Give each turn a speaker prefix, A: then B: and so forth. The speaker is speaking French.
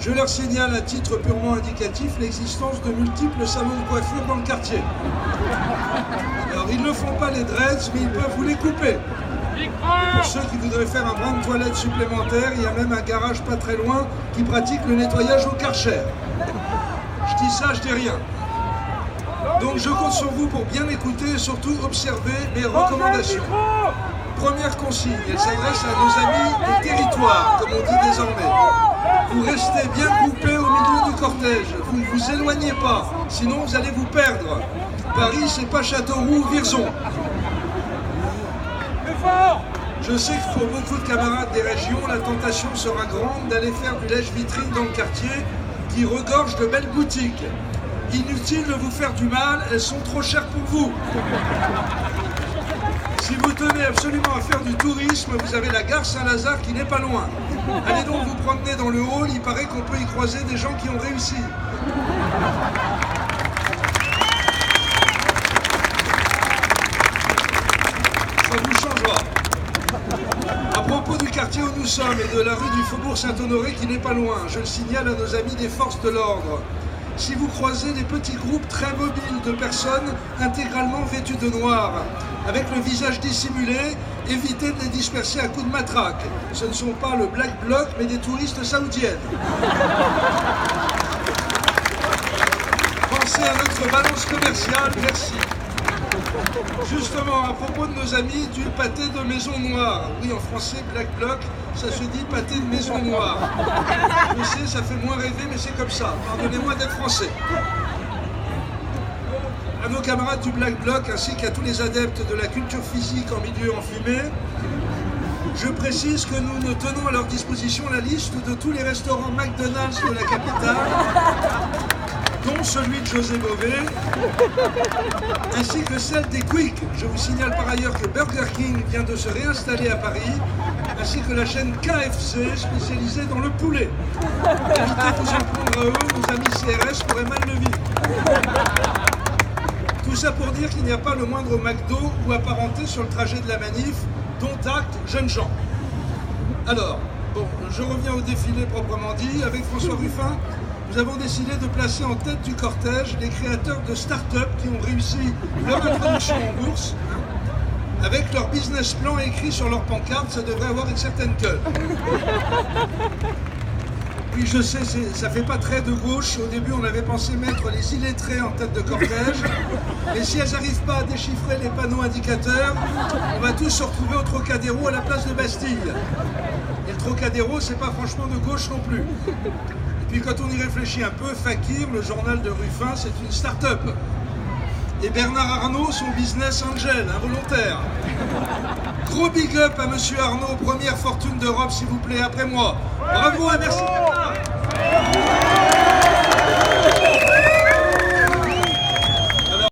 A: Je leur signale à titre purement indicatif l'existence de multiples salons de coiffure dans le quartier. Alors ils ne font pas les dreads, mais ils peuvent vous les couper. Pour ceux qui voudraient faire un brin de toilette supplémentaire, il y a même un garage pas très loin qui pratique le nettoyage au Karcher. Je dis ça, je dis rien. Donc je compte sur vous pour bien écouter et surtout observer mes recommandations. Première consigne, elle s'adresse à nos amis des territoires, comme on dit désormais. Vous restez bien groupés au milieu du cortège, vous ne vous éloignez pas, sinon vous allez vous perdre. Paris, c'est pas Châteauroux ou Vierzon. Je sais que pour beaucoup de camarades des régions, la tentation sera grande d'aller faire du lèche-vitrine dans le quartier qui regorge de belles boutiques. Inutile de vous faire du mal, elles sont trop chères pour vous. Si vous tenez absolument à faire du tourisme, vous avez la gare Saint-Lazare qui n'est pas loin. Allez donc vous promener dans le hall, il paraît qu'on peut y croiser des gens qui ont réussi. Ça vous changera. À propos du quartier où nous sommes et de la rue du Faubourg Saint-Honoré qui n'est pas loin, je le signale à nos amis des forces de l'ordre. Si vous croisez des petits groupes très mobiles de personnes intégralement vêtues de noir, avec le visage dissimulé, évitez de les disperser à coups de matraque. Ce ne sont pas le Black Bloc, mais des touristes saoudiennes. Pensez à notre balance commerciale, merci. Justement, à propos de nos amis du pâté de Maison Noire. Oui, en français, Black Bloc, ça se dit pâté de Maison Noire. Je sais, ça fait moins rêver, mais c'est comme ça. Pardonnez-moi d'être français. À nos camarades du Black Bloc, ainsi qu'à tous les adeptes de la culture physique en milieu enfumé, je précise que nous ne tenons à leur disposition la liste de tous les restaurants McDonald's de la capitale, dont celui de José Bové, ainsi que celle des Quick. Je vous signale par ailleurs que Burger King vient de se réinstaller à Paris, ainsi que la chaîne KFC spécialisée dans le poulet. Évitez de vous en prendre à eux, nos amis CRS pourraient mal le vivre. Tout ça pour dire qu'il n'y a pas le moindre McDo ou apparenté sur le trajet de la manif, dont acte jeunes gens. Alors, bon, je reviens au défilé proprement dit. Avec François Ruffin, nous avons décidé de placer en tête du cortège les créateurs de start-up qui ont réussi leur introduction en bourse. Avec leur business plan écrit sur leur pancarte, ça devrait avoir une certaine gueule. Oui, je sais, ça fait pas très de gauche. Au début, on avait pensé mettre les illettrés en tête de cortège. Mais si elles n'arrivent pas à déchiffrer les panneaux indicateurs, on va tous se retrouver au Trocadéro à la place de Bastille. Et le Trocadéro, c'est pas franchement de gauche non plus. Et puis quand on y réfléchit un peu, Fakir, le journal de Ruffin, c'est une start-up. Et Bernard Arnault, son business angel, involontaire. Gros big up à Monsieur Arnault, première fortune d'Europe, s'il vous plaît, après moi. Bravo et merci Bernard.